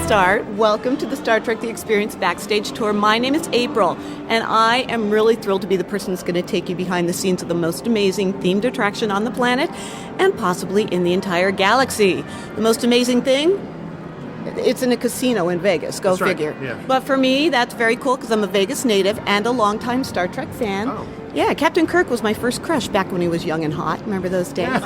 start. Welcome to the Star Trek The Experience Backstage Tour. My name is April, and I am really thrilled to be the person that's going to take you behind the scenes of the most amazing themed attraction on the planet, and possibly in the entire galaxy. The most amazing thing? It's in a casino in Vegas, go figure. Right. Yeah. But for me, that's very cool because I'm a Vegas native and a longtime Star Trek fan. Oh. Yeah, Captain Kirk was my first crush back when he was young and hot. Remember those days?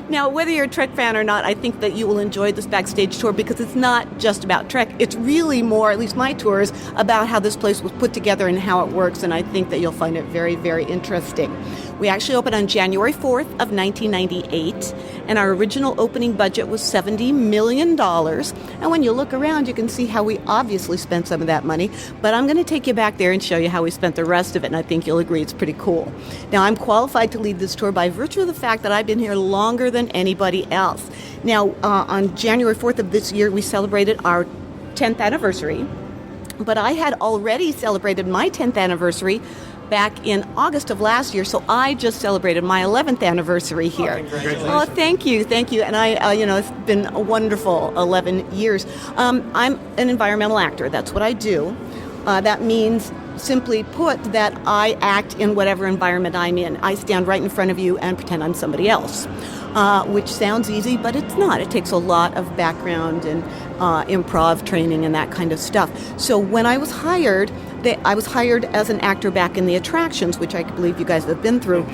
Now, whether you're a Trek fan or not, I think that you will enjoy this backstage tour because it's not just about Trek. It's really more, at least my tours, about how this place was put together and how it works, and I think that you'll find it very, very interesting. We actually opened on January 4th of 1998, and our original opening budget was $70 million. And when you look around, you can see how we obviously spent some of that money, but I'm going to take you back there and show you how we spent the rest of it, and I think you'll agree it's pretty cool. Now, I'm qualified to lead this tour by virtue of the fact that I've been here longer than anybody else. Now, on January 4th of this year, we celebrated our 10th anniversary, but I had already celebrated my 10th anniversary back in August of last year, so I just celebrated my 11th anniversary here. Congratulations. Oh, thank you. And I, it's been a wonderful 11 years. I'm an environmental actor. That's what I do. That means, simply put, that I act in whatever environment I'm in. I stand right in front of you and pretend I'm somebody else, which sounds easy, but it's not. It takes a lot of background and improv training and that kind of stuff. So when I was hired, I was hired as an actor back in the attractions, which I believe you guys have been through.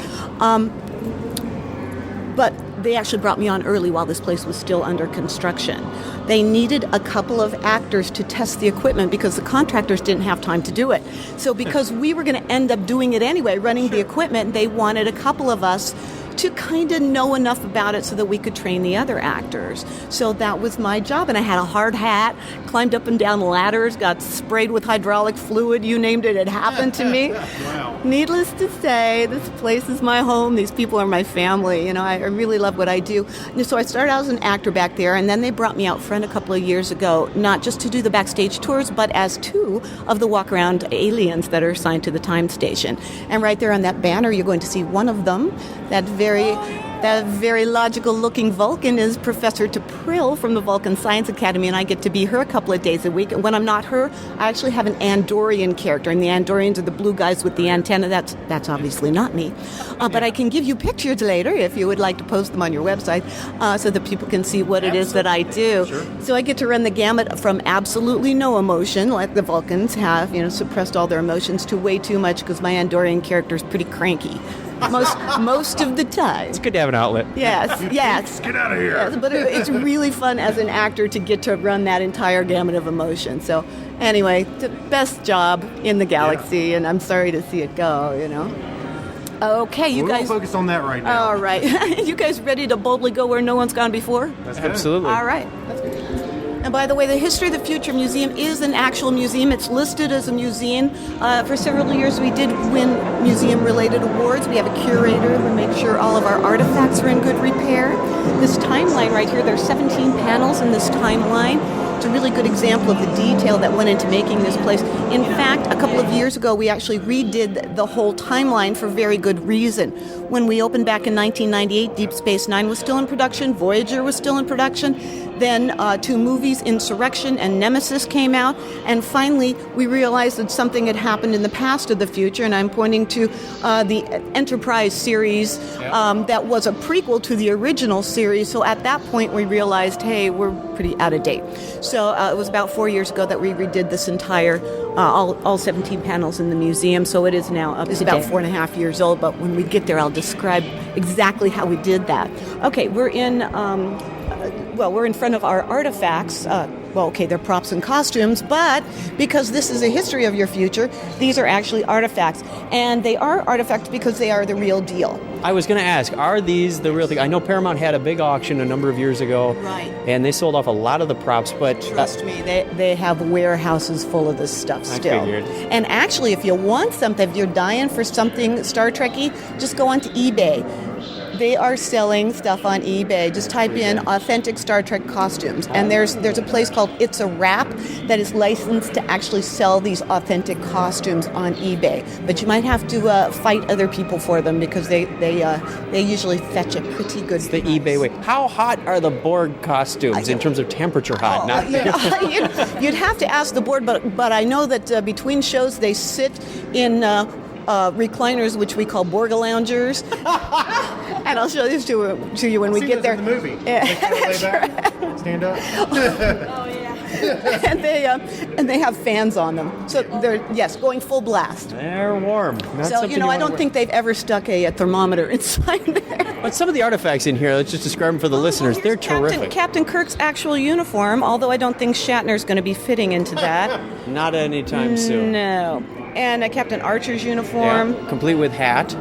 But they actually brought me on early while this place was still under construction. They needed a couple of actors to test the equipment because the contractors didn't have time to do it. So because we were going to end up doing it anyway, running the equipment, they wanted a couple of us to kind of know enough about it so that we could train the other actors. So that was my job, and I had a hard hat, climbed up and down ladders, got sprayed with hydraulic fluid, you named it, it happened to me. Wow. Needless to say, this place is my home, these people are my family, I really love what I do. So I started out as an actor back there, and then they brought me out front a couple of years ago, not just to do the backstage tours, but as two of the walk-around aliens that are assigned to the time station. And right there on that banner, you're going to see one of them, that very logical-looking Vulcan is Professor T'Pril from the Vulcan Science Academy, and I get to be her a couple of days a week. And when I'm not her, I actually have an Andorian character, and the Andorians are the blue guys with the antenna. That's obviously not me. But I can give you pictures later if you would like to post them on your website so that people can see what it is that I do. Sure. So I get to run the gamut from absolutely no emotion, like the Vulcans have, suppressed all their emotions, to way too much because my Andorian character is pretty cranky. Most of the time. It's good to have an outlet. Yes. Get out of here. Yes, but it's really fun as an actor to get to run that entire gamut of emotion. So anyway, the best job in the galaxy, and I'm sorry to see it go, Okay, you guys... We'll focus on that right now. All right. You guys ready to boldly go where no one's gone before? That's good. Absolutely. All right. That's good. And by the way, the History of the Future Museum is an actual museum. It's listed as a museum. For several years, we did win museum-related awards. We have a curator who makes sure all of our artifacts are in good repair. This timeline right here, there's 17 panels in this timeline. It's a really good example of the detail that went into making this place. In fact, a couple of years ago, we actually redid the whole timeline for very good reason. When we opened back in 1998, Deep Space Nine was still in production, Voyager was still in production, then two movies, Insurrection and Nemesis, came out, and finally we realized that something had happened in the past of the future, and I'm pointing to the Enterprise series that was a prequel to the original series. So at that point we realized, hey, we're pretty out of date. So it was about 4 years ago that we redid this entire, all 17 panels in the museum. So it is now up to about 4.5 years old, but when we get there I'll describe exactly how we did that. Okay, we're in front of our artifacts. They're props and costumes, but because this is a history of your future, these are actually artifacts. And they are artifacts because they are the real deal. I was going to ask, are these the real thing? I know Paramount had a big auction a number of years ago. Right. And they sold off a lot of the props, but... Trust me, they have warehouses full of this stuff still. I figured. And actually, if you want something, if you're dying for something Star Trek-y, just go onto eBay. They are selling stuff on eBay. Just type in authentic Star Trek costumes, and there's a place called It's a Wrap that is licensed to actually sell these authentic costumes on eBay. But you might have to fight other people for them because they usually fetch a pretty good The price. eBay way. How hot are the Borg costumes in terms of temperature hot? You'd have to ask the board, but I know that between shows they sit in recliners, which we call Borg loungers. And I'll show these to you when we get there. In the movie. Yeah, They kind of lay back, stand up. and they have fans on them, so they're going full blast. They're warm. Not So something I wanna don't wear. think they've ever stuck a thermometer inside there. But some of the artifacts in here, let's just describe them for the listeners. They're terrific. Captain Kirk's actual uniform, although I don't think Shatner's going to be fitting into that. Not anytime soon. No. And Captain Archer's uniform. Yeah, complete with hat.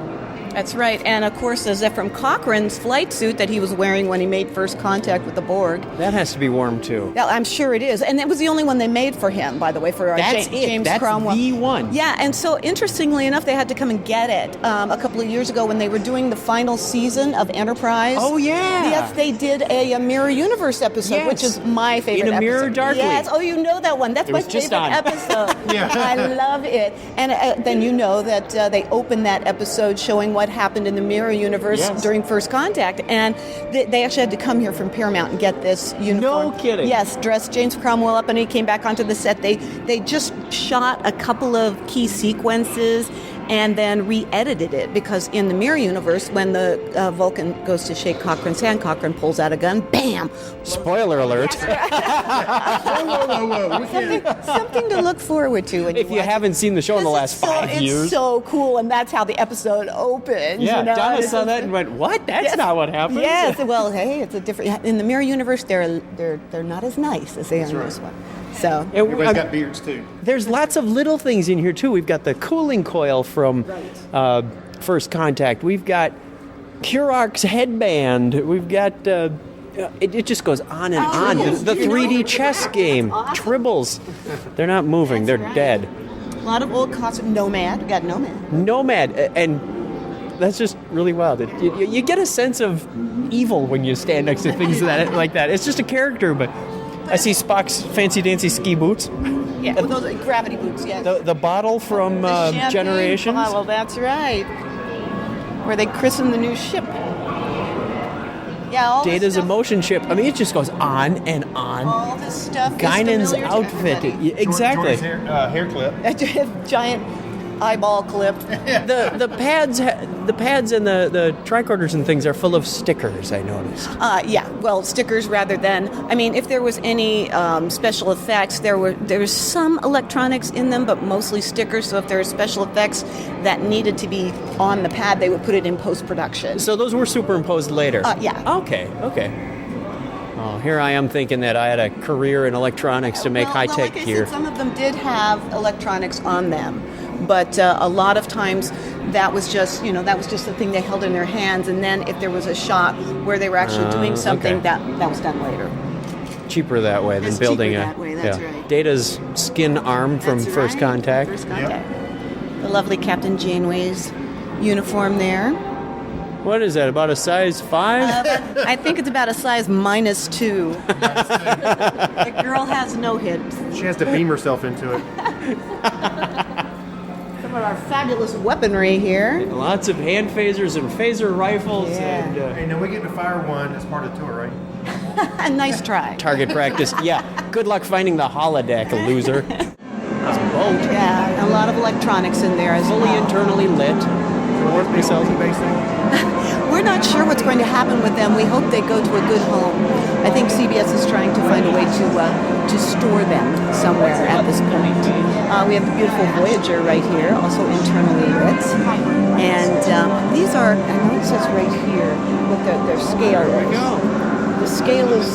That's right. And of course, Zephram Cochrane's flight suit that he was wearing when he made first contact with the Borg. That has to be warm too. Yeah, I'm sure it is. And that was the only one they made for him, by the way, for That's James That's Cromwell. the one. Yeah, and so interestingly enough, they had to come and get it a couple of years ago when they were doing the final season of Enterprise. Oh, yeah. Yes, they did a Mirror Universe episode, Yes. which is my favorite In a Mirror episode. Darkly. Yes. Oh, you know that one. That's It my was just favorite on. episode. Yeah. I love it. And then you know that they opened that episode showing what happened in the Mirror Universe Yes. during First Contact, and they actually had to come here from Paramount and get this uniform. No kidding. Yes, dressed James Cromwell up, and he came back onto the set. They just shot a couple of key sequences and then re-edited it, because in the Mirror Universe, when the Vulcan goes to shake Cochrane's hand, Cochrane pulls out a gun, bam! Spoiler alert. Whoa. We can't. Something to look forward to. When If you watch it. haven't seen the show in the This last is so- 5 years. It's so cool, and that's how the episode opens. Yeah, you know? Donna It's saw just- that and went, "What? That's Yes. not what happened." Yes, well, hey, it's a different. In the Mirror Universe, they're not as nice as they are in this one. So Everybody's got beards too. There's lots of little things in here too. We've got the cooling coil from First Contact. We've got Kurok's headband. We've got it just goes on and on. yes. The 3D chess game, Tribbles. They're not moving. That's They're right. dead. a lot of old costumes. Nomad, we got Nomad. Nomad, and that's just really wild. You get a sense of evil when you stand next to things like that. It's just a character, but I see Spock's fancy dancy ski boots. Yeah, well, those are gravity boots. Yes. The bottle from The champagne Generations. bottle, that's right. Where they christened the new ship. Yeah, all this Data's stuff, emotion ship. I mean, it just goes on and on. all this stuff. is Guinan's familiar to outfit. everybody. Exactly. Jordan's hair clip. A giant eyeball clip. The pads and the tricorders and things are full of stickers. I noticed. Yeah, well, stickers rather than. I mean, if there was any special effects, there's some electronics in them, but mostly stickers. So if there are special effects that needed to be on the pad, they would put it in post production. So those were superimposed later. Yeah. Okay. Oh, here I am thinking that I had a career in electronics to make high tech like I gear. said, some of them did have electronics on them, but a lot of times that was just the thing they held in their hands, and then if there was a shot where they were actually doing something, okay. that was done later. Cheaper that way than It's building cheaper a. that way, that's right. Data's skin arm from That's First right, Contact. First Contact. The lovely Captain Janeway's uniform there. What is that? About a size 5? I think it's about a size -2. The girl has no hips. She has to beam herself into it. Some of our fabulous weaponry here. Lots of hand phasers and phaser rifles Yeah. and Hey, now we get to fire one as part of the tour, right? A nice try. target practice. Yeah. Good luck finding the holodeck, loser. This boat, Yeah, a lot of electronics in there as fully well. internally lit. What's the salty basic? We're not sure what's going to happen with them. We hope they go to a good home. I think CBS is trying to find a way to store them somewhere at this point. We have the beautiful Voyager right here, also internally lit. And these are, I know it says right here, what their scale is. The scale is...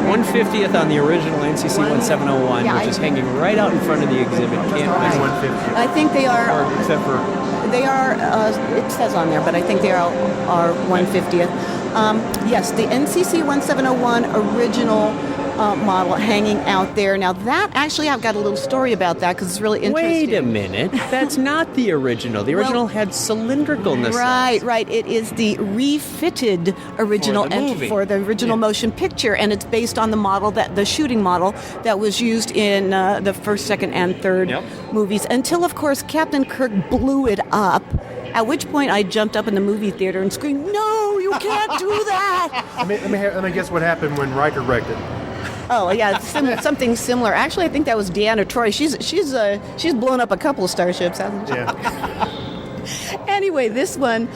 150th on the original NCC 1701, Yeah, which is hanging right out in front of the exhibit. Can't It's miss. 150. I think they are... Except for They are, it says on there, but I think they are 150th. Yes, the NCC 1701 original model hanging out there. Now that actually, I've got a little story about that because it's really interesting. Wait a minute. That's not the original. The original had cylindrical nacelles. Right. It is the refitted original For the movie. for the original motion picture, and it's based on the shooting model that was used in the first, second, and third movies. Until, of course, Captain Kirk blew it up. At which point, I jumped up in the movie theater and screamed, "No, you can't do that!" Let me guess what happened when Riker wrecked it. Oh yeah, it's something similar. Actually, I think that was Deanna Troi. She's blown up a couple of starships, hasn't she? Yeah. Anyway, this one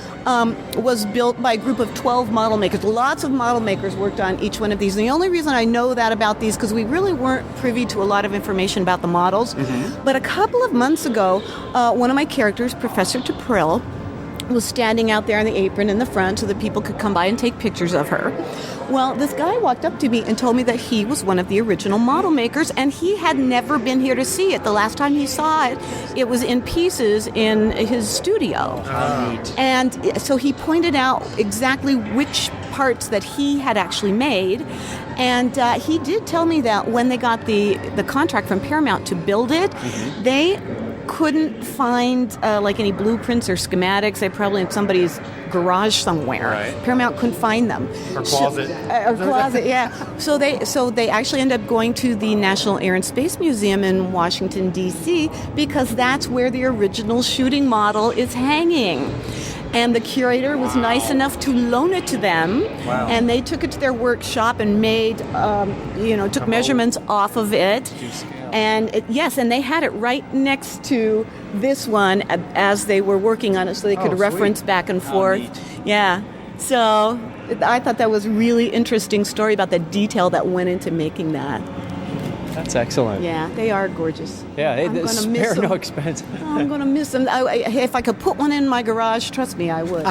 was built by a group of 12 model makers. Lots of model makers worked on each one of these. And the only reason I know that about these, because we really weren't privy to a lot of information about the models. Mm-hmm. But a couple of months ago, one of my characters, Professor T'Pril, was standing out there on the apron in the front so that people could come by and take pictures of her. Well, this guy walked up to me and told me that he was one of the original model makers, and he had never been here to see it. The last time he saw it, it was in pieces in his studio. And so he pointed out exactly which parts that he had actually made. And he did tell me that when they got the contract from Paramount to build it, they couldn't find like any blueprints or schematics. They probably in somebody's garage somewhere. Right. Paramount couldn't find them. Or closet. Or closet, yeah. So they actually ended up going to the National Air and Space Museum in Washington, D.C., because that's where the original shooting model is hanging. And the curator was nice enough to loan it to them, and they took it to their workshop and made, took measurements off of it. And and they had it right next to this one as they were working on it, so they could reference back and forth. Yeah. So I thought that was a really interesting story about the detail that went into making that. That's excellent. Yeah, they are gorgeous. Yeah, I'm gonna spare miss no them. expense. I'm going to miss them. If I could put one in my garage, trust me, I would.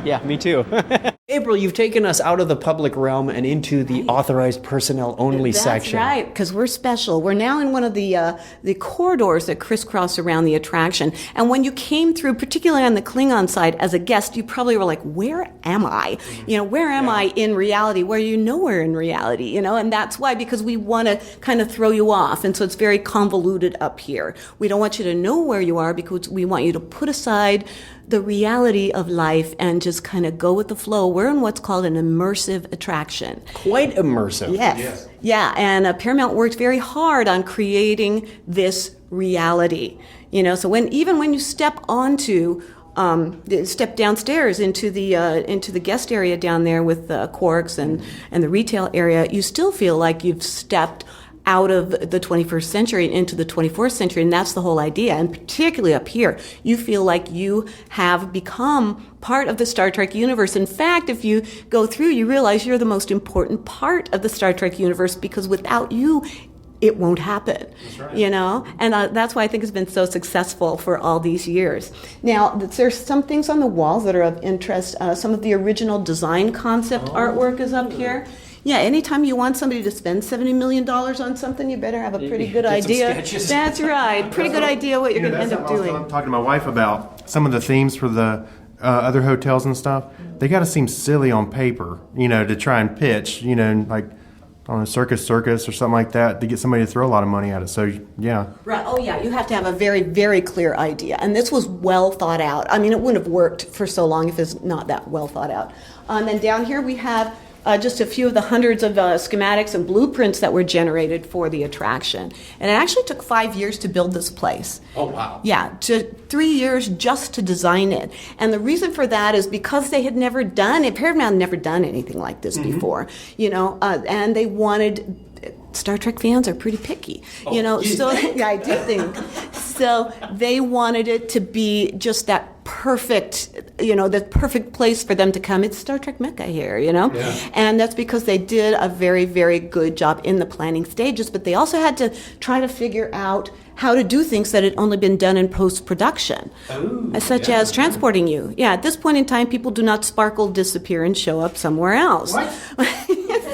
Yeah, me too. April, you've taken us out of the public realm and into the authorized personnel only section. That's right, because we're special. We're now in one of the corridors that crisscross around the attraction. And when you came through, particularly on the Klingon side, as a guest, you probably were like, where am I? Where am I in reality? Where you know we're in reality, And that's why, because we want to kind of throw you off. And so it's very convoluted up here. We don't want you to know where you are because we want you to put aside the reality of life and just kind of go with the flow. We're in what's called an immersive attraction. Quite immersive. Yes. Yeah, and Paramount worked very hard on creating this reality. So when you step downstairs into the guest area down there with the Quarks and the retail area, you still feel like you've stepped out of the 21st century and into the 24th century, and that's the whole idea. And particularly up here, you feel like you have become part of the Star Trek universe. In fact, if you go through, you realize you're the most important part of the Star Trek universe, because without you, it won't happen. That's right. And that's why I think it's been so successful for all these years. Now, there's some things on the walls that are of interest. Some of the original design concept artwork is up here. Yeah, anytime you want somebody to spend $70 million on something, you better have a pretty good idea. That's right. Pretty good idea what you're going to end up doing. I'm talking to my wife about some of the themes for the other hotels and stuff. They got to seem silly on paper, to try and pitch, like on a circus or something like that, to get somebody to throw a lot of money at it. So, yeah. Right. Oh, yeah. You have to have a very, very clear idea. And this was well thought out. I mean, it wouldn't have worked for so long if it's not that well thought out. And then down here we have just a few of the hundreds of schematics and blueprints that were generated for the attraction. And it actually took 5 years to build this place. Oh, wow. Yeah, 3 years just to design it. And the reason for that is because they had never done it. Paramount had never done anything like this before, and they wanted... Star Trek fans are pretty picky, so yeah, I do think. So they wanted it to be just that perfect, the perfect place for them to come. It's Star Trek Mecca here, Yeah. And that's because they did a very, very good job in the planning stages, but they also had to try to figure out how to do things that had only been done in post-production, such as transporting you. Yeah, at this point in time, people do not sparkle, disappear, and show up somewhere else. What?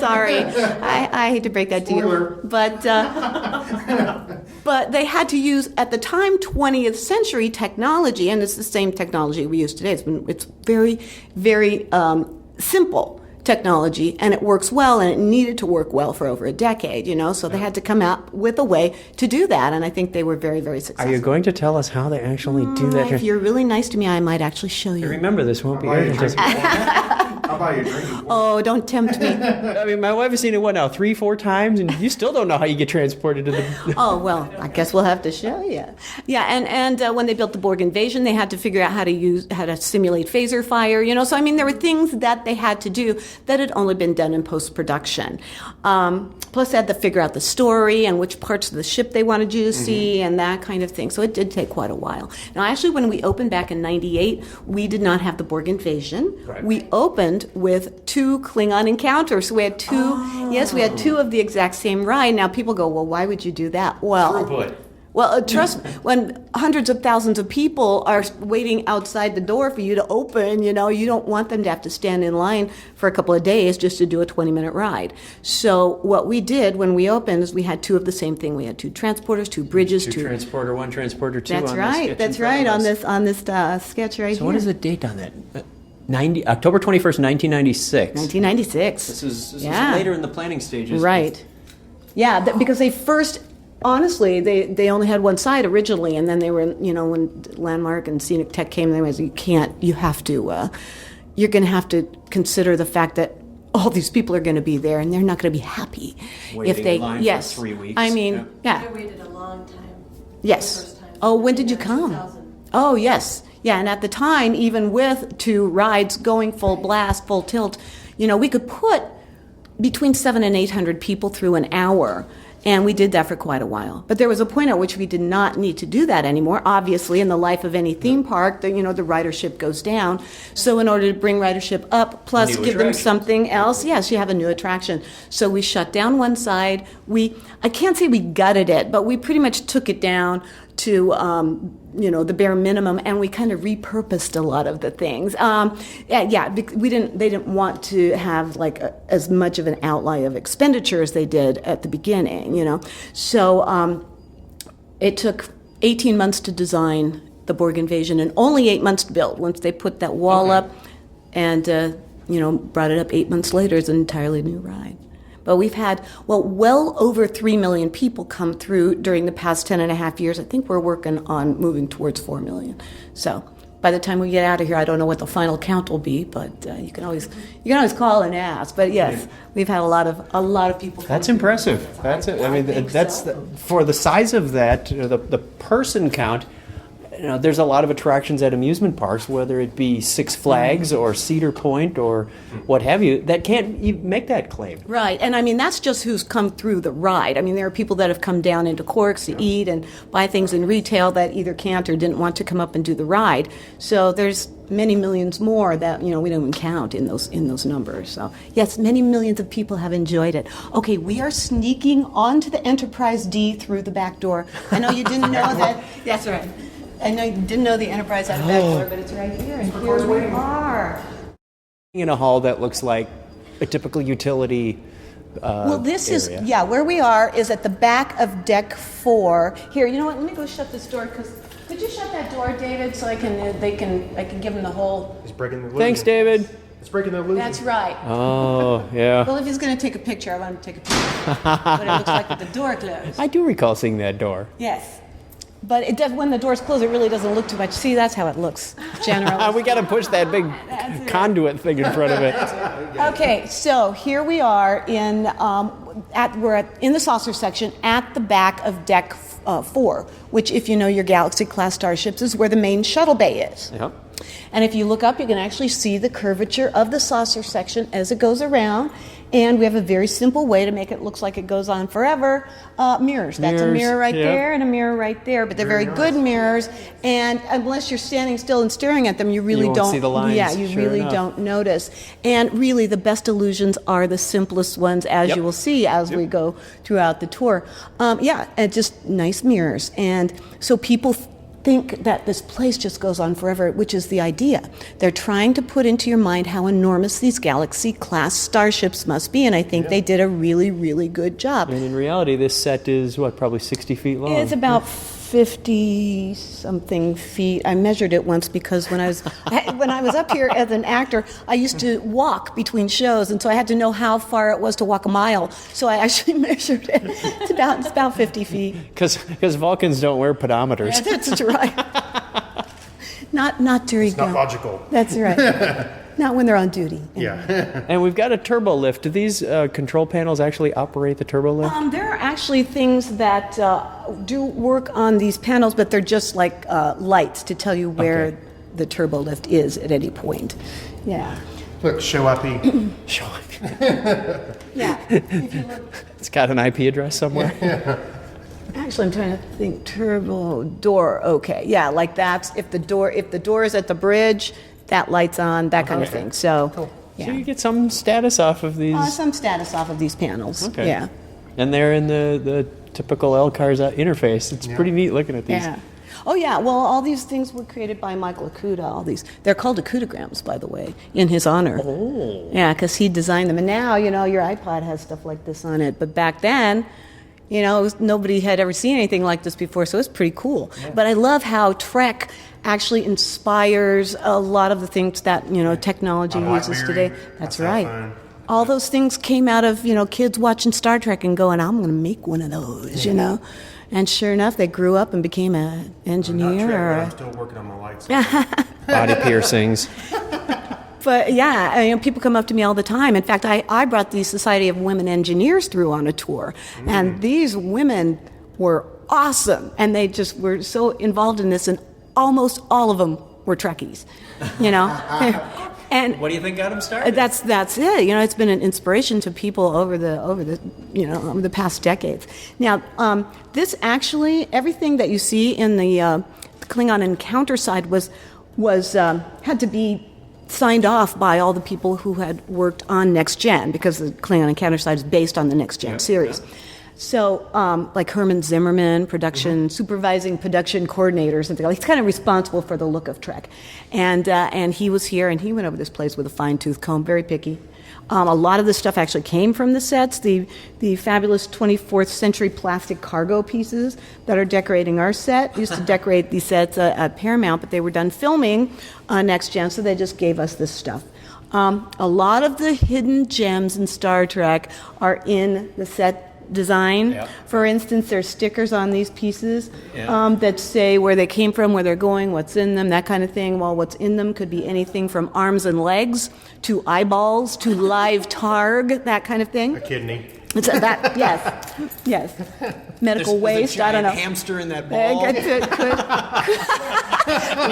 Sorry, I hate to break that to you, but they had to use, at the time, 20th century technology, and it's the same technology we use today. It's very, very simple technology, and it works well, and it needed to work well for over a decade, so they had to come out with a way to do that, and I think they were very, very successful. Are you going to tell us how they actually do that? If you're really nice to me, I might actually show you. Remember, this won't be aired until... How about your drinking? Oh, don't tempt me. I mean, my wife has seen it, 3-4 times, and you still don't know how you get transported to the... Oh, well, I guess we'll have to show you. Yeah, and when they built the Borg Invasion, they had to figure out how to simulate phaser fire, So, I mean, there were things that they had to do that had only been done in post-production. Plus, they had to figure out the story and which parts of the ship they wanted you to see and that kind of thing. So it did take quite a while. Now, actually, when we opened back in 98, we did not have the Borg Invasion. Right. We opened with 2 Klingon encounters. So we had 2, yes, we had 2 of the exact same ride. Now, people go, well, why would you do that? Well, trust me, when hundreds of thousands of people are waiting outside the door for you to open, you don't want them to have to stand in line for a couple of days just to do a 20-minute ride. So what we did when we opened is we had 2 of the same thing. We had 2 transporters, 2 bridges, 2 transporter 1, transporter 2. That's on right. That's right on this sketch right here. So what is the date on that? October 21st, 1996. 1996. This is later in the planning stages. Right. Yeah, because they first, honestly, they only had one side originally, and then they were, when Landmark and Scenic Tech came, they was, you're going to have to consider the fact that all these people are going to be there, and they're not going to be happy Waiting in line for 3 weeks. I mean, yeah. I waited a long time. Yes. The first time. Oh, when did you come? 2000. Oh, yes. Yeah, and at the time, even with 2 rides going full blast, full tilt, we could put between 700 and 800 people through an hour. And we did that for quite a while. But there was a point at which we did not need to do that anymore. Obviously, in the life of any theme park, the ridership goes down. So in order to bring ridership up, plus give them something else, yes, you have a new attraction. So we shut down one side. I can't say we gutted it, but we pretty much took it down to the bare minimum, and we kind of repurposed a lot of the things. They didn't want to have as much of an outlay of expenditure as they did at the beginning, So it took 18 months to design the Borg Invasion and only 8 months to build. Once they put that wall up and brought it up 8 months later, it's an entirely new ride. But we've had, well over 3 million people come through during the past 10 and a half years. I think we're working on moving towards 4 million. So by the time we get out of here, I don't know what the final count will be, but you can always call and ask. But yes, we've had a lot of people come. That's impressive. That's it. I mean, for the size of that, the person count. There's a lot of attractions at amusement parks, whether it be Six Flags or Cedar Point or what have you, that can't make that claim. Right, and I mean, that's just who's come through the ride. I mean, there are people that have come down into Corks to eat and buy things in retail that either can't or didn't want to come up and do the ride. So there's many millions more that, we don't even count in those numbers. So yes, many millions of people have enjoyed it. Okay, we are sneaking onto the Enterprise D through the back door. I know you didn't know that. That's right. I know you didn't know the Enterprise had a back door, but it's right here, and here we are. In a hall that looks like a typical utility this area. is, where we are is at the back of Deck 4. Here, you know what, let me go shut this door, because could you shut that door, David, so I can give him the whole... He's breaking the illusion. Thanks, David. It's breaking the illusion. That's right. Oh, yeah. Well, if he's going to take a picture, I want to take a picture. What it looks like with the door closed. I do recall seeing that door. Yes. But when the doors close, it really doesn't look too much. See, that's how it looks, generally. We got to push that big conduit thing in front of it. Okay, so here we are we're in the saucer section at the back of Deck 4, which, if you know your Galaxy-class starships, is where the main shuttle bay is. Yep. And if you look up, you can actually see the curvature of the saucer section as it goes around. And we have a very simple way to make it look like it goes on forever. Mirrors. That's a mirror right there and a mirror right there. But they're very good mirrors. And unless you're standing still and staring at them, you really don't see the lines. Yeah, you really don't notice. And really, the best illusions are the simplest ones, as you will see as we go throughout the tour. And just nice mirrors. And so people think that this place just goes on forever, which is the idea. They're trying to put into your mind how enormous these Galaxy-class starships must be, and I think they did a really, really good job. And in reality, this set is, probably 60 feet long? It's about 50 something feet. I measured it once because when I was up here as an actor, I used to walk between shows, and so I had to know how far it was to walk a mile. So I actually measured it. It's about 50 feet. Because Vulcans don't wear pedometers. Yeah, that's right. Not during. It's not logical. That's right. Not when they're on duty. Yeah. And we've got a turbo lift. Do these control panels actually operate the turbo lift? There are actually things that do work on these panels, but they're just like lights to tell you where the turbo lift is at any point. Yeah. Look, show IP. Show IP. Yeah. If you look, It's got an IP address somewhere. actually, I'm trying to think. Turbo door. Okay. Yeah, like that's if the door is at the bridge, that light's on. That kind of thing. So. Cool. Yeah. So you get some status off of these. Some status off of these panels. Okay. Yeah. And they're in the typical L-Cars interface. It's pretty neat looking at these. Yeah. Oh yeah. Well, all these things were created by Michael Akuda. All these, they're called Akudograms, by the way, in his honor. Oh. Yeah, because he designed them. And now, your iPod has stuff like this on it. But back then, nobody had ever seen anything like this before, so it's pretty cool. Yeah. But I love how Trek actually inspires a lot of the things that technology uses today. That's right. Fun. All those things came out of kids watching Star Trek and going, I'm going to make one of those, And sure enough, they grew up and became an engineer. I'm still working on my lights. Body piercings. But yeah, people come up to me all the time. In fact, I brought the Society of Women Engineers through on a tour, and these women were awesome, and they just were so involved in this, and almost all of them were Trekkies, And what do you think got them started? That's it. It's been an inspiration to people over the past decades. Now, this actually, everything that you see in the Klingon Encounter side was had to be signed off by all the people who had worked on Next Gen, because the Klingon Encounter side is based on the Next Gen series. Yeah. So, like Herman Zimmerman, supervising production coordinator, something like, he's kind of responsible for the look of Trek, and he was here, and he went over this place with a fine-tooth comb, very picky. A lot of the stuff actually came from the sets, the fabulous 24th century plastic cargo pieces that are decorating our set. Used to decorate these sets at Paramount, but they were done filming Next Gen, so they just gave us this stuff. A lot of the hidden gems in Star Trek are in the set design. Yeah. For instance, there's stickers on these pieces that say where they came from, where they're going, what's in them, that kind of thing. Well, what's in them could be anything from arms and legs to eyeballs to live targ, that kind of thing. A kidney. Yes. Medical waste. I don't know. Hamster in that ball.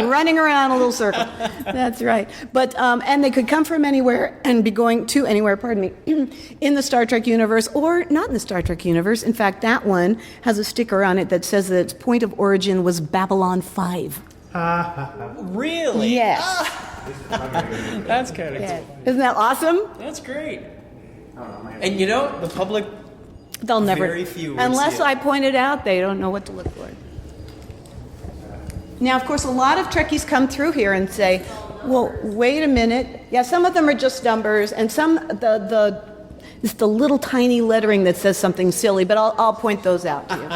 Running around a little circle. That's right. But and they could come from anywhere and be going to anywhere. Pardon me, in the Star Trek universe or not in the Star Trek universe. In fact, that one has a sticker on it that says that its point of origin was Babylon 5. Really? Yes. That's kind of cool. Isn't that awesome? That's great. And the public, they'll never, very few unless I point it out, they don't know what to look for. Now, of course, a lot of Trekkies come through here and say, well, wait a minute. Yeah, some of them are just numbers, and some, it's the little tiny lettering that says something silly, but I'll point those out to you.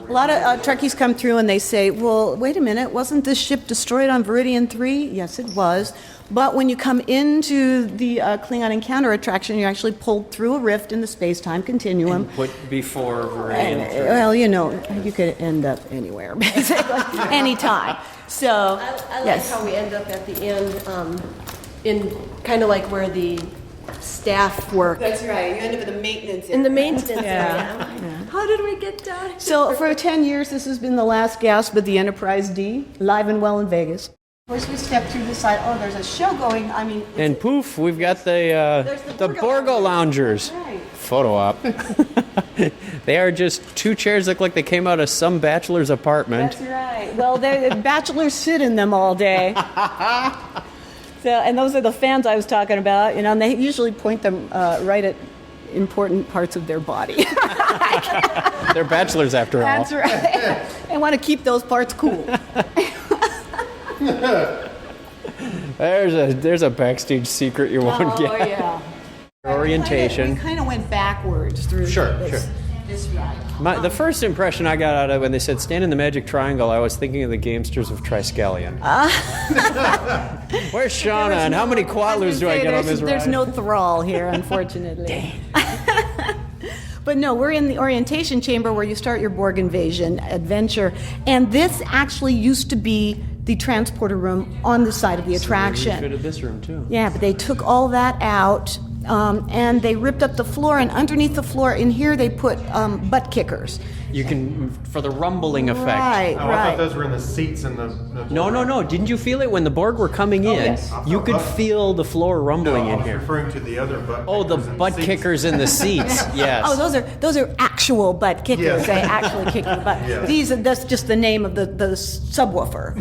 A lot of Trekkies come through and they say, well, wait a minute, wasn't this ship destroyed on Veridian 3? Yes, it was. But when you come into the Klingon Encounter attraction, you're actually pulled through a rift in the space-time continuum. And put before Veridian 3. Well, you could end up anywhere, basically, anytime. So, I like how we end up at the end in kind of like where the staff work. That's right. You end up in the maintenance. In the maintenance area. Yeah. How did we get done? So for 10 years, this has been the last gasp of the Enterprise D, live and well in Vegas. Of course, we step through the side. Oh, there's a show going. And poof, we've got the Borgo Loungers. Right. Photo op. They are just two chairs that look like they came out of some bachelor's apartment. That's right. Well, the bachelors sit in them all day. So, and those are the fans I was talking about, and they usually point them right at important parts of their body. They're bachelors after all. That's right. They want to keep those parts cool. There's a backstage secret you won't get. Oh, yeah. Orientation. We kind of went backwards through Sure. This ride. The first impression I got out of it when they said stand in the magic triangle, I was thinking of the gamesters of Triskelion. Where's Shauna and how many Quatloos do I get on this ride? There's no thrall here, unfortunately. But no, we're in the orientation chamber where you start your Borg invasion adventure. And this actually used to be the transporter room on the side of the attraction. They refitted this room too. Yeah, but they took all that out and they ripped up the floor. And underneath the floor in here, they put butt kickers. You can, for the rumbling effect. Right, Oh, I thought those were in the seats in the No. Didn't you feel it when the Borg were coming in? yes. You could feel the floor rumbling I in was here. referring to the other butt. Oh, the kickers in butt seats. kickers in the seats. Yes. Oh, those are actual butt kickers. Yes. They actually kick your butt. Yes. That's just the name of the subwoofer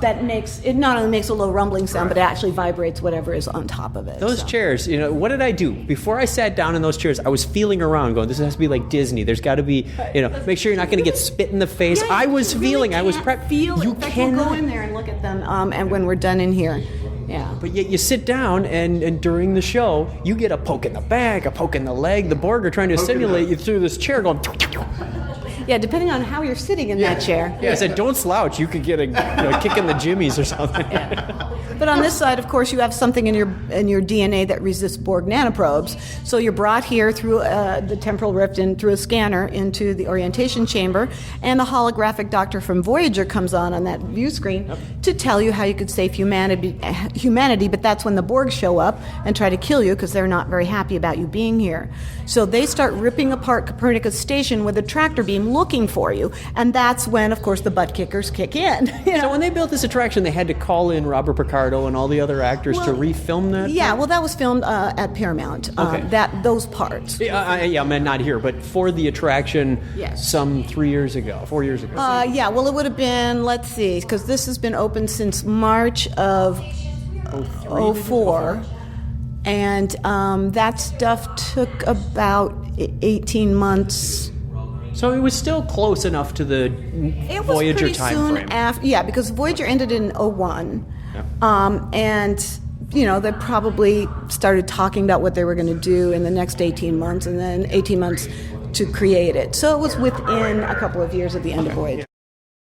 that makes it not only makes a low rumbling sound, but it actually vibrates whatever is on top of it. Those so. chairs, what did I do? Before I sat down in those chairs, I was feeling around going, this has to be like Disney. There's got to be, make sure you're not going to get spit in the face. Yeah, I you was really feeling, I was can't prepped. Feel You it. In fact, cannot. we'll go in there and look at them, and when we're done in here, yeah. But yet you sit down and during the show, you get a poke in the back, a poke in the leg. The Borg are trying to simulate you through this chair going. Yeah, depending on how you're sitting in that chair. Yeah, I said, don't slouch. You could get a kick in the jimmies or something. But on this side, of course, you have something in your DNA that resists Borg nanoprobes. So you're brought here through the temporal rift and through a scanner into the orientation chamber, and the holographic doctor from Voyager comes on that view screen to tell you how you could save humanity. But that's when the Borg show up and try to kill you because they're not very happy about you being here. So they start ripping apart Copernicus Station with a tractor beam looking for you, and that's when, of course, the butt kickers kick in. So when they built this attraction, they had to call in Robert Picardo and all the other actors to refilm that? Yeah, well, that was filmed at Paramount. Okay. Those parts. Yeah, I mean, not here, but for the attraction Yes. some 4 years ago. Yeah, well, it would have been, let's see, because this has been open since March of 04. And that stuff took about 18 months. So it was still close enough to the It was Voyager pretty time soon frame. after, yeah, because Voyager ended in 01. And, they probably started talking about what they were going to do in the next 18 months, and then 18 months to create it. So it was within a couple of years of the end of Voyager.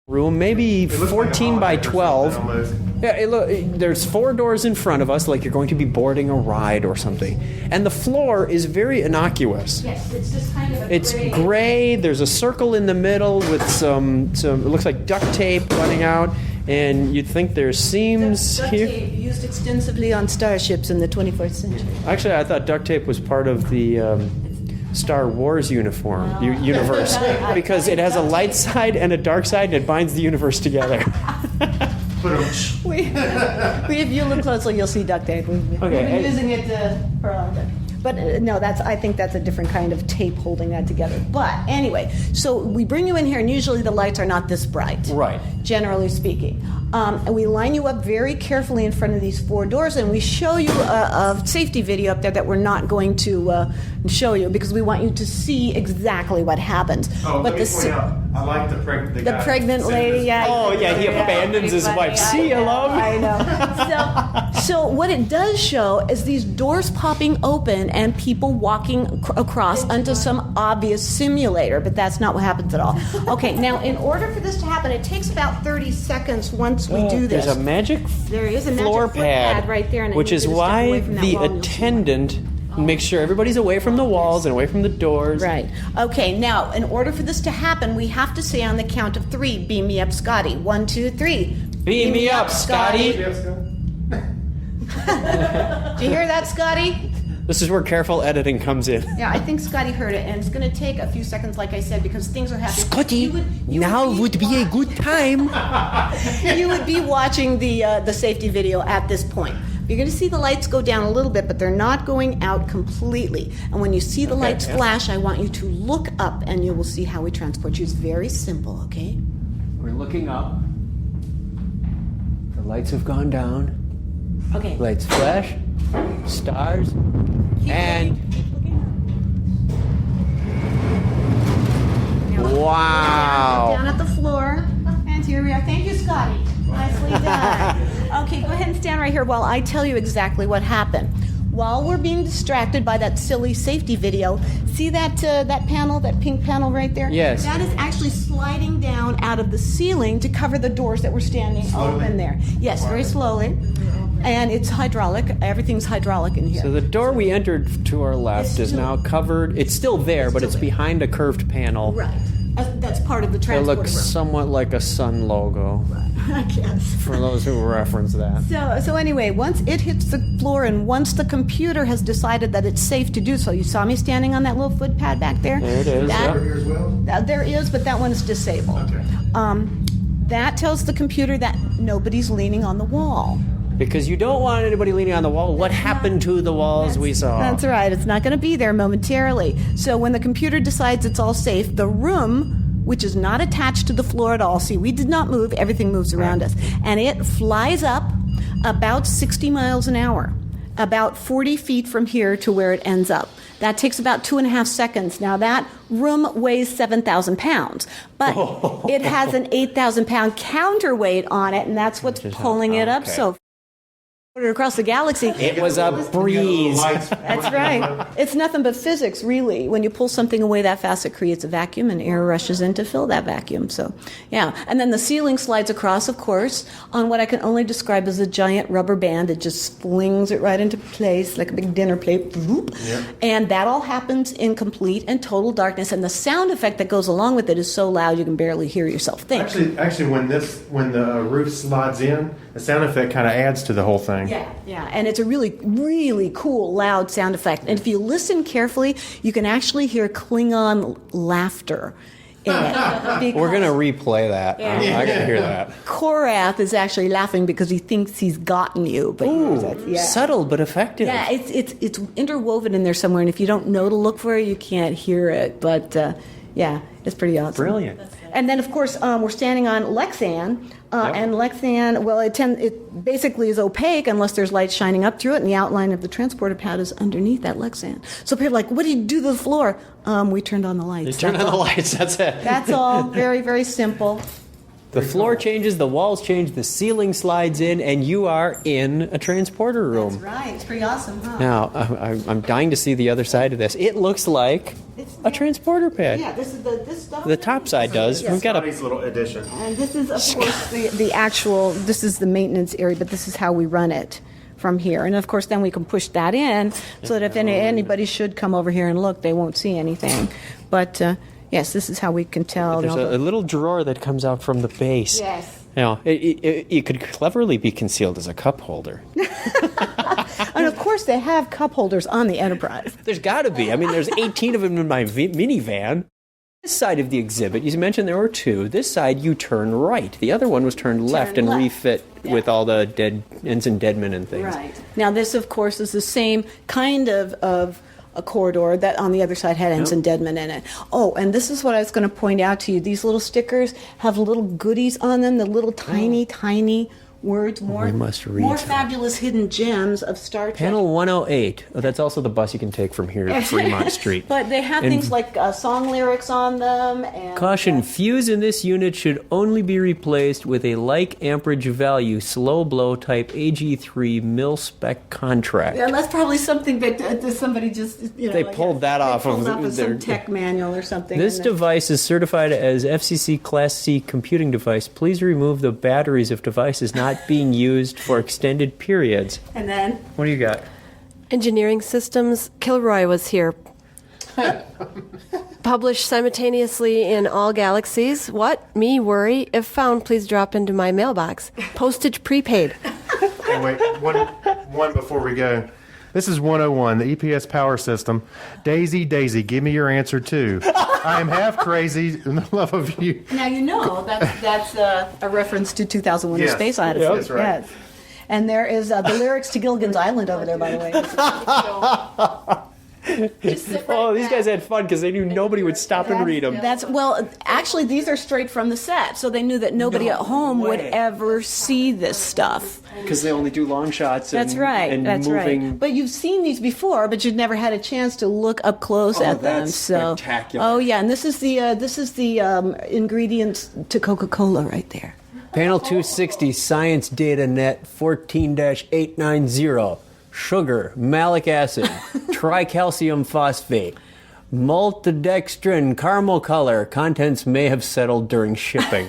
Room, maybe 14 by 12. Almost. Yeah, there's 4 doors in front of us, like you're going to be boarding a ride or something. And the floor is very innocuous. Yes, it's just kind of It's gray. There's a circle in the middle with some it looks like duct tape running out, and you'd think there's seams Duct here. tape used extensively on starships in the 21st century. Actually, I thought duct tape was part of the Star Wars uniform universe because it has a light side and a dark side, and it binds the universe together. If you look closely, you'll see duct tape. We've been using it for a long time. But no, I think that's a different kind of tape holding that together. But anyway, so we bring you in here, and usually the lights are not this bright. Right. Generally speaking. And we line you up very carefully in front of these 4 doors, and we show you a safety video up there that we're not going to show you because we want you to see exactly what happens. Oh, let me point out, I like the pregnant lady, yeah. Oh, yeah, he abandons his wife. See you, love. I know. So what it does show is these doors popping open and people walking across onto some obvious simulator, but that's not what happens at all. Okay, now in order for this to happen, it takes about 30 seconds once we do this. There's a magic There is a magic floor foot pad right there, and I which need is you to step away why from that the wall and you'll see. attendant makes sure everybody's away from the walls and away from the doors. Right. Okay, now, in order for this to happen, we have to say on the count of 3, beam me up, Scotty. 1, 2, 3. Beam me up, Scotty. Do you hear that, Scotty? This is where careful editing comes in. Yeah, I think Scotty heard it, and it's going to take a few seconds, like I said, because things are happening. Scotty, You now would be a good time. You would be watching the safety video at this point. You're going to see the lights go down a little bit, but they're not going out completely. And when you see the lights flash, I want you to look up, and you will see how we transport you. It's very simple, okay? We're looking up. The lights have gone down. Okay. Lights flash. Stars. And wow. Down at the floor. And here we are. Thank you, Scotty. Nicely done. Okay, go ahead and stand right here while I tell you exactly what happened. while we're being distracted by that silly safety video, see that panel, that pink panel right there? Yes. That is actually sliding down out of the ceiling to cover the doors that were standing open there. Yes, very slowly. And it's hydraulic. Everything's hydraulic in here. So the door we entered to our left is now covered. It's still there, but it's behind a curved panel. Right. That's part of the It transport looks room. somewhat like a sun logo, I guess. for those who reference that. So anyway, once it hits the floor and once the computer has decided that it's safe to do so, you saw me standing on that little footpad back there? There it is, That- yeah. Here as well? There is, but that one is disabled. Okay. That tells the computer that nobody's leaning on the wall. Because you don't want anybody leaning on the wall. What happened to the walls we saw? That's right. It's not going to be there momentarily. So when the computer decides it's all safe, the room, which is not attached to the floor at all, see, we did not move. Everything moves around us. And it flies up about 60 miles an hour, about 40 feet from here to where it ends up. That takes about 2.5 seconds. Now, that room weighs 7,000 pounds, but it has an 8,000 pound counterweight on it, and that's what's pulling it up. okay. So across the galaxy. It was a breeze. That's right. It's nothing but physics, really. When you pull something away that fast, it creates a vacuum, and air rushes in to fill that vacuum. So, yeah. And then the ceiling slides across, of course, on what I can only describe as a giant rubber band. It just flings it right into place like a big dinner plate. Whoop. And that all happens in complete and total darkness. And the sound effect that goes along with it is so loud you can barely hear yourself think. Actually, when the roof slides in, the sound effect kind of adds to the whole thing. Yeah, and it's a really, really cool, loud sound effect. And if you listen carefully, you can actually hear Klingon laughter in it. We're going to replay that. Yeah. I got to hear that. Korath is actually laughing because he thinks he's gotten you. But Subtle but effective. Yeah, it's interwoven in there somewhere, and if you don't know to look for it, you can't hear it. But yeah, it's pretty awesome. Brilliant. And then, of course, we're standing on Lexan, and Lexan, well, it basically is opaque unless there's light shining up through it, and the outline of the transporter pad is underneath that Lexan. So people are like, what do you do to the floor? We turned on the lights. You turn on the lights, that's it. That's all. Very, very simple. The floor changes, the walls change, the ceiling slides in, and you are in a transporter room. That's right. It's pretty awesome, huh? Now, I'm dying to see the other side of this. It looks like a transporter pad. Yeah, this is this stuff. The top side does. Yes. We've got a Nice little addition. And this is, of course, the actual, this is the maintenance area, but this is how we run it from here. And, of course, then we can push that in so that if anybody should come over here and look, they won't see anything. But, yes, this is how we can tell. There's a little drawer that comes out from the base. Yes. You know, it could cleverly be concealed as a cup holder. And, of course, they have cup holders on the Enterprise. There's got to be. I mean, there's 18 of them in my minivan. This side of the exhibit, you mentioned there were two. This side, you turn right. The other one was turned left and left. refit with all the dead Ensign Deadman and things. Right. Now, this, of course, is the same kind of a corridor that on the other side had Ensign Deadman in it. Oh, and this is what I was going to point out to you. These little stickers have little goodies on them, the little tiny words, more, We must read more them. fabulous hidden gems of Star Trek. Panel 108. Oh, that's also the bus you can take from here to Fremont Street. But they have And- things like song lyrics on them. And, Caution, fuse in this unit should only be replaced with a like amperage value slow blow type AG3 mil-spec contract. and that's probably something that somebody just, They pulled that off pulled of up their- some tech manual or something. This and then- device is certified as FCC Class C computing device. Please remove the batteries of devices not being used for extended periods. And then What do you got? Engineering Systems, Kilroy was here. Published simultaneously in all galaxies. What? Me worry. If found, please drop into my mailbox. Postage prepaid. Hey, wait, one before we go. This is 101, the EPS power system. Daisy, give me your answer too. I am half crazy in the love of you. Now you know that's a reference to 2001: A Yes. Space Odyssey. Yep. That's right. Yes. And there is the lyrics to Gilligan's Island over there, by the way. Oh, these guys had fun because they knew nobody would stop and read them. Actually, these are straight from the set, so they knew that nobody at home would ever see this stuff. Because they only do long shots and, That's right. and That's moving. right. But you've seen these before, but you've never had a chance to look up close at them. that's So, spectacular. oh yeah, and this is the ingredients to Coca-Cola right there. Panel 260, Science Data Net 14-890. sugar, malic acid, tricalcium phosphate, maltodextrin, caramel color. Contents may have settled during shipping.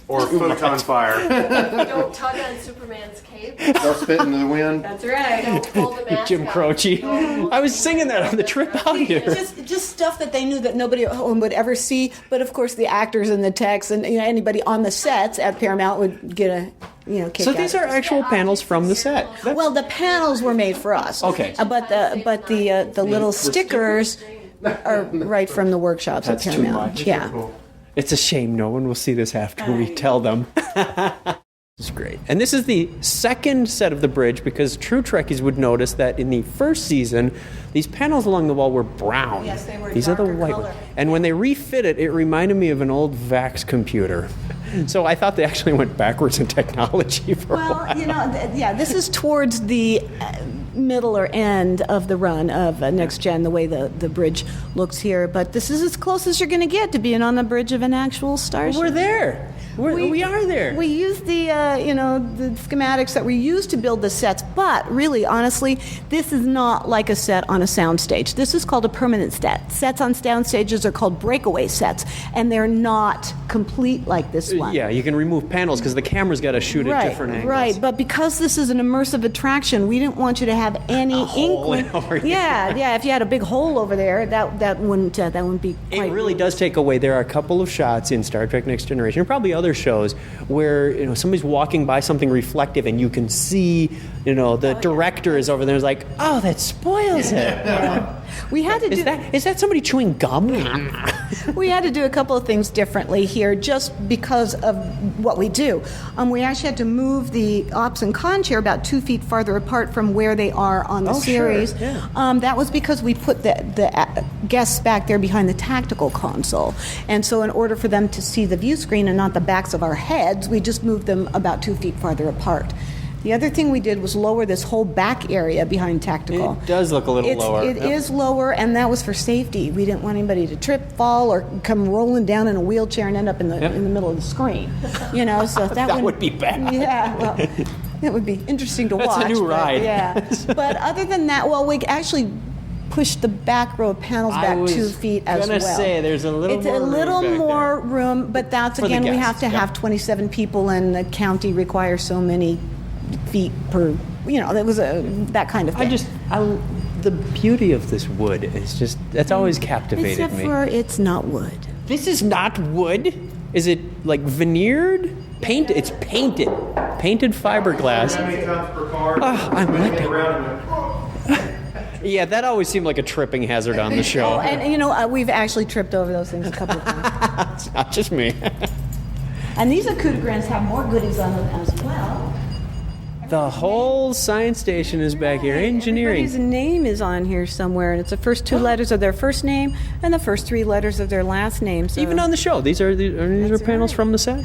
Or photon fire. Don't tug on Superman's cape. Don't spit into the wind. That's right. Don't pull the mask Jim out. Croce. I was singing that on the trip out here. Just stuff that they knew that nobody at home would ever see. But of course, the actors and the techs and anybody on the sets at Paramount would get a kick So out these of are it. actual panels from the set. Well, the panels were made for us. Okay. But the little stickers are right from the workshops That's at too Paramount. much. Yeah. It's a shame no one will see this after we tell them. This is great. And this is the second set of the bridge because true Trekkies would notice that in the first season, these panels along the wall were brown. Yes, they were These are the darker white color. ones. And when they refit it, it reminded me of an old VAX computer. So I thought they actually went backwards in technology for a while. Well, this is towards the middle or end of the run of Next Gen, the way the bridge looks here. But this is as close as you're going to get to being on the bridge of an actual starship. We're there. We are there. We use the schematics that we use to build the sets, but really, honestly, this is not like a set on a soundstage. This is called a permanent set. Sets on sound stages are called breakaway sets, and they're not complete like this one. Yeah, you can remove panels because the camera's got to shoot at different angles. Right, but because this is an immersive attraction, we didn't want you to have any hole inkling. over here. Yeah. If you had a big hole over there, that wouldn't be quite. It really does take away. There are a couple of shots in Star Trek Next Generation, and probably other shows, where somebody's walking by something reflective, and you can see, the director is over there. It's like, oh, that spoils it. We had to do. Is that somebody chewing gum? We had to do a couple of things differently here just because of what we do. We actually had to move the ops and con chair about 2 feet farther apart from where they are on the series. Sure, yeah. That was because we put the guests back there behind the tactical console. And so in order for them to see the view screen and not the backs of our heads, we just moved them about 2 feet farther apart. The other thing we did was lower this whole back area behind tactical. It does look a little lower. It is lower, and that was for safety. We didn't want anybody to trip, fall, or come rolling down in a wheelchair and end up in the middle of the screen. So That would be bad. Yeah, well, it would be interesting to watch. That's a new but, ride. Yeah, but other than that, we actually pushed the back row of panels back 2 feet as well. I was going to say, there's a little It's more a little room back more there. room, but that's, For the again, we guests, have to yeah. have 27 people, and the county requires so many feet per, that was that kind of thing. The beauty of this wood is just, that's always captivated Except me. for it's not wood. This is not wood. Is it like veneered? Painted? It's painted. Painted fiberglass. How many times per car? I'm when like they get it. around Yeah, that always seemed like a tripping hazard on the show. Oh, and we've actually tripped over those things a couple of times. It's not just me. And these Akutagrands have more goodies on them as well. The whole science station is back here. Engineering. Everybody's name is on here somewhere, and it's the first 2 letters of their first name and the first 3 letters of their last name. So. Even on the show, these are panels right. from the set.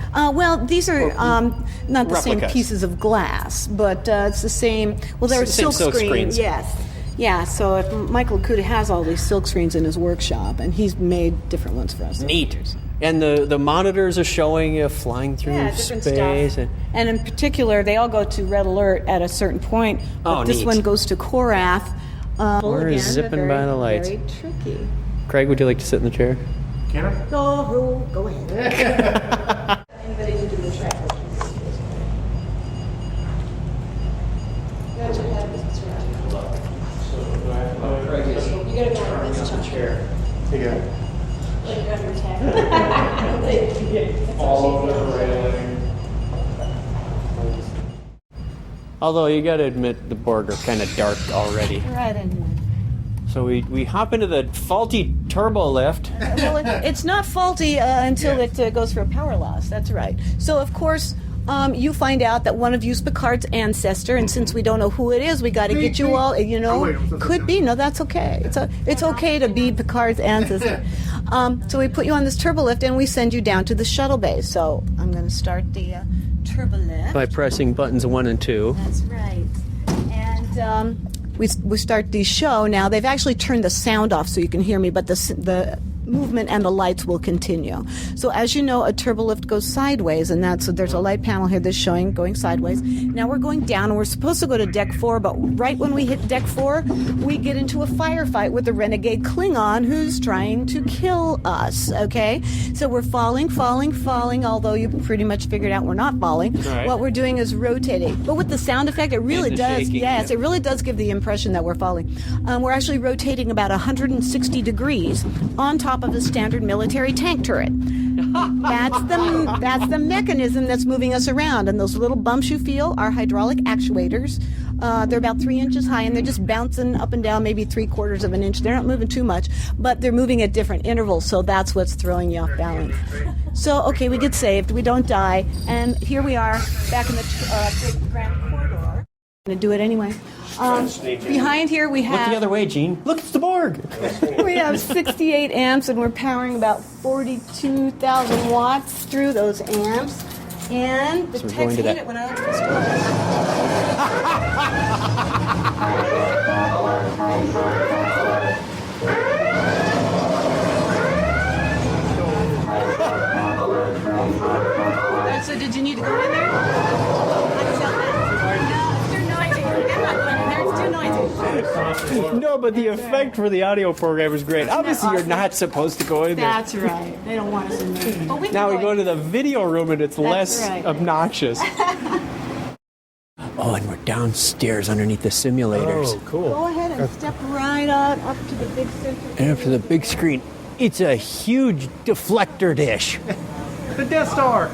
These are not the same replicas. pieces of glass, but it's the same. Well, they're Same silk screens. screens. Yes. Yeah, so if Michael Akuta has all these silk screens in his workshop, and he's made different ones for us. Neat. And the monitors are showing you flying through different space. stuff. And in particular, they all go to red alert at a certain point. But this neat. one goes to Korath. We're Again, zipping by the lights. Very tricky. Craig, would you like to sit in the chair? Can I? Go ahead. Anybody to do the track? You gotta go on this chair. You got it. Like you're under attack. All over the railing. Although you got to admit the Borg are kind of dark already. Right in here. So we hop into the faulty turbo lift. Well, it's not faulty until it goes for a power loss. That's right. So, of course, you find out that one of you's Picard's ancestor, and since we don't know who it is, we got to get you all. Could be. No, that's okay. It's okay to be Picard's ancestor. So we put you on this turbo lift, and we send you down to the shuttle bay. So I'm going to start the turbo lift. By pressing buttons 1 and 2. That's right. And we start the show now. They've actually turned the sound off so you can hear me, but the movement and the lights will continue. So as you know, a turbolift goes sideways, and there's a light panel here that's showing going sideways. Now we're going down, and we're supposed to go to deck 4, but right when we hit deck 4, we get into a firefight with the renegade Klingon who's trying to kill us, okay? So we're falling, although you pretty much figured out we're not falling. Right. What we're doing is rotating. But with the sound effect, it really the does, shaking, yes, yeah. it really does give the impression that we're falling. We're actually rotating about 160 degrees on top of the standard military tank turret. That's the mechanism that's moving us around, and those little bumps you feel are hydraulic actuators. They're about 3 inches high, and they're just bouncing up and down maybe 3/4 of an inch. They're not moving too much, but they're moving at different intervals, so that's what's throwing you off balance. So, okay, we get saved, we don't die, and here we are back in the big grand corridor. I'm going to do it anyway. Behind here we have... Look the other way, Gene. Look, it's the Borg. We have 68 amps, and we're powering about 42,000 watts through those amps. And the So we're techs going to hate that- it when I open this door. So did you need to go in there? I can tell that. No, it's too noisy. I'm not going in there. It's too noisy. No, but the effect for the audio program is great. Obviously, you're not supposed to go in there. That's right. They don't want us in there. But we can Now we in. go to the video room and it's less right. obnoxious. Oh, and we're downstairs underneath the simulators. cool. Go ahead and step right on up to the big center. And up to the big screen. It's a huge deflector dish The Death Star.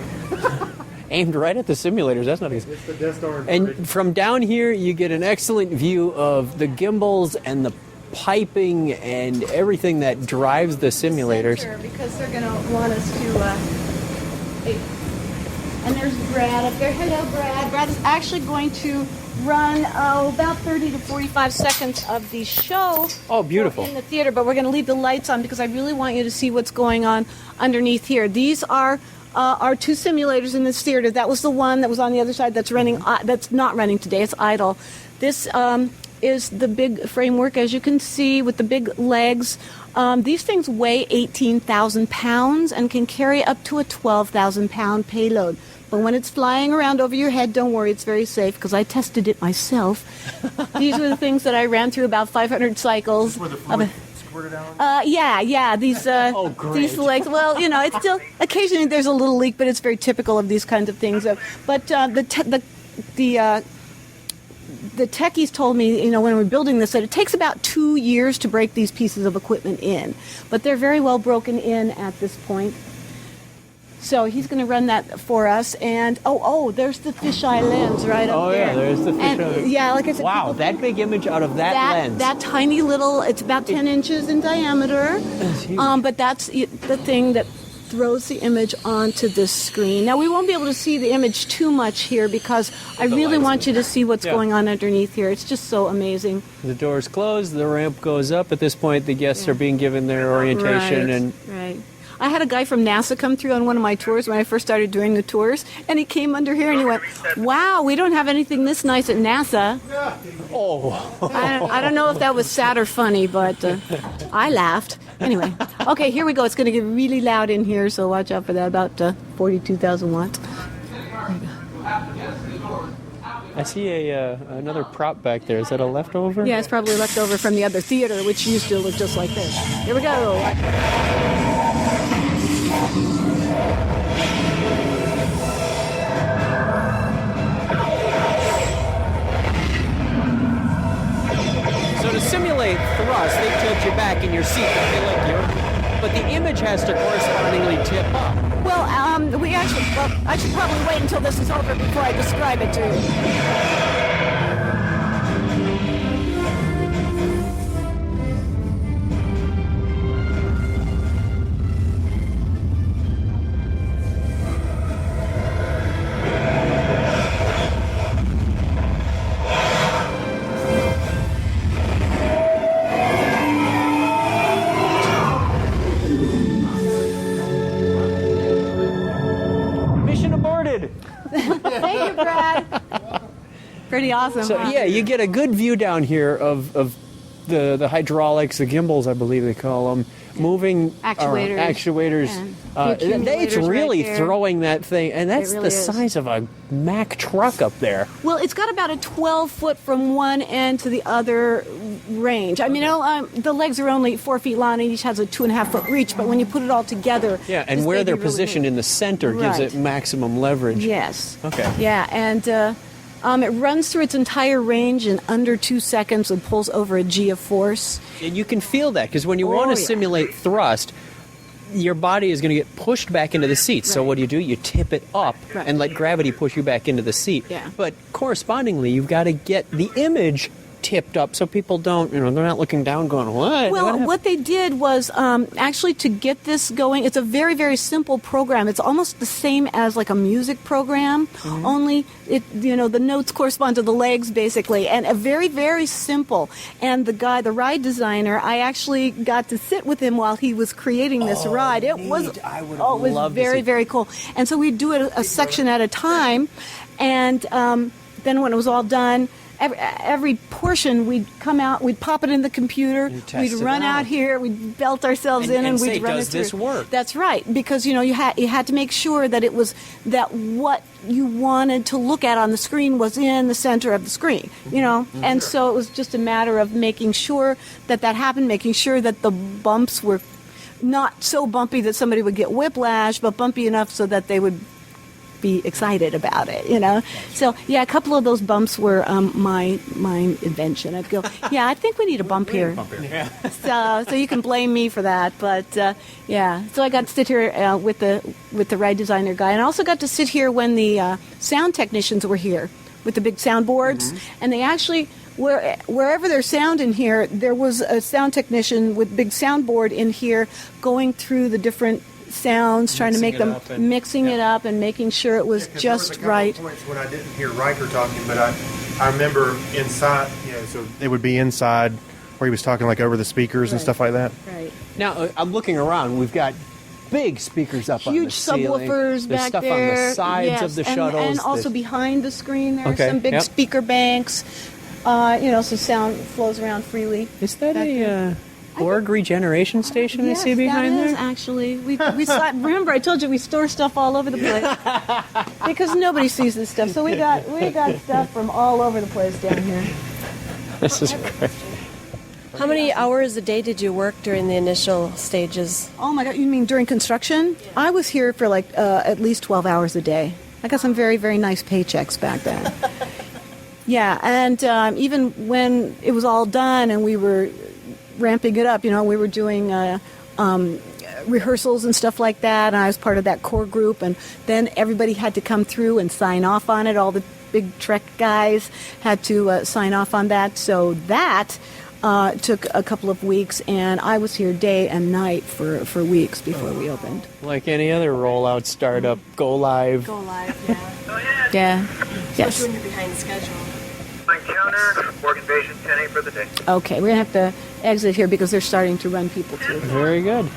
aimed right at the simulators. That's not easy. It's the Death Star. And from down here, you get an excellent view of the gimbals and the piping and everything that drives the simulators. Center, because they're going to want us to. Hey. And there's Brad up there. Hello, Brad. Brad is actually going to run about 30 to 45 seconds of the show. Oh, beautiful. In the theater, but we're going to leave the lights on because I really want you to see what's going on underneath here. These are our 2 simulators in this theater. That was the one that was on the other side that's running. That's not running today. It's idle. This is the big framework, as you can see, with the big legs. These things weigh 18,000 pounds and can carry up to a 12,000 pound payload. But when it's flying around over your head, don't worry, it's very safe because I tested it myself. These were the things that I ran through about 500 cycles. Where the fluid squirted out? Yeah. These great. these legs. Well, you know, it's still occasionally there's a little leak, but it's very typical of these kinds of things. But the techies told me, you know, when we were building this, that it takes about 2 years to break these pieces of equipment in. But they're very well broken in at this point. So he's going to run that for us. And, there's the fisheye lens right up there. Oh, yeah, there's the fisheye. Yeah, like I said. Wow, people that big image out of that lens. That tiny little, it's about 10 inches in diameter. huge. But that's the thing that throws the image onto this screen. Now, we won't be able to see the image too much here because I really want you to see what's going on underneath here. It's just so amazing. The door's closed, the ramp goes up. At this point, the guests are being given their orientation. Right. I had a guy from NASA come through on one of my tours when I first started doing the tours, and he came under here and he went, "Wow, we don't have anything this nice at NASA." I don't know if that was sad or funny, but I laughed. Anyway, okay, here we go. It's going to get really loud in here, so watch out for that. About 42,000 watts. I see another prop back there. Is that a leftover? Yeah, it's probably left over from the other theater, which used to look just like this. Here we go. So to simulate thrust, they tilt you back in your seat to feel like you're, but the image has to correspondingly tip up. Well, I should probably wait until this is over before I describe it to you. Mission aborted. Thank you, Brad. Pretty awesome. So huh? yeah, you get a good view down here of the hydraulics, the gimbals, I believe they call them, moving Actuators. actuators. Yeah. The It's accumulators really right there. throwing that thing, and that's really the is. size of a Mack truck up there. Well, it's got about a 12-foot from one end to the other range. I mean, the legs are only 4 feet long, and each has a 2.5-foot reach. But when you put it all together, Yeah, and this where baby they're really positioned moves. in the center gives Right. it maximum leverage. Yes. Okay. Yeah, and it runs through its entire range in under 2 seconds and pulls over a G of force. And you can feel that because when you want to yeah. simulate thrust, your body is going to get pushed back into the seat. So Right. what do? You tip it up Right. and let gravity push you back into the seat. Yeah. But correspondingly, you've got to get the image tipped up so people don't, they're not looking down going, what? Well, what they did was actually to get this going, it's a very, very simple program. It's almost the same as like a music program, only the notes correspond to the legs basically, and a very, very simple. And the ride designer, I actually got to sit with him while he was creating this ride. It was, I would it was love to very, see- very cool. And so we'd do it a section at a time, and then when it was all done, every portion we'd come out, we'd pop it in the computer, test we'd it run out out. here, we'd belt ourselves And- in, and and say, we'd run does it through. this work? That's right, because you had to make sure that it was that what you wanted to look at on the screen was in the center of the screen, and so it was just a matter of making sure that happened, making sure that the bumps were not so bumpy that somebody would get whiplash, but bumpy enough so that they would be excited about it, So yeah, a couple of those bumps were my invention. I'd go, yeah, I think we need a bump here. So you can blame me for that, but yeah. So I got to sit here with the ride designer guy, and I also got to sit here when the sound technicians were here with the big soundboards, and they actually. Wherever there's sound in here, there was a sound technician with big soundboard in here going through the different sounds, trying to make them, mixing it up and making sure it was just right. There was a couple of points when I didn't hear Riker talking, but I remember inside, so it would be inside where he was talking like over the speakers and stuff like that. Right. Now, I'm looking around. We've got big speakers up on the Huge ceiling. subwoofers There's back stuff there. on the sides Yes, of the and, shuttles. and also There's- behind the screen there's Okay, some big yep. speaker banks. So sound flows around freely. Is that back there. a Borg regeneration station I see behind that is there? actually. Remember I told you we store stuff all over the place because nobody sees this stuff. So we got stuff from all over the place down here. This is great. How many hours a day did you work during the initial stages? Oh my God! You mean during construction? I was here for like at least 12 hours a day. I got some very, very nice paychecks back then. Yeah, and even when it was all done and we were ramping it up, we were doing rehearsals and stuff like that, and I was part of that core group, and then everybody had to come through and sign off on it. All the big Trek guys had to sign off on that, so that took a couple of weeks, and I was here day and night for weeks before we opened. Like any other rollout startup, go live. Go live, yeah. Yeah. Yes. Especially when you're behind schedule. Counter, Borg Invasion 10-8 for the day. Okay, we're going to have to exit here because they're starting to run people through. Very good.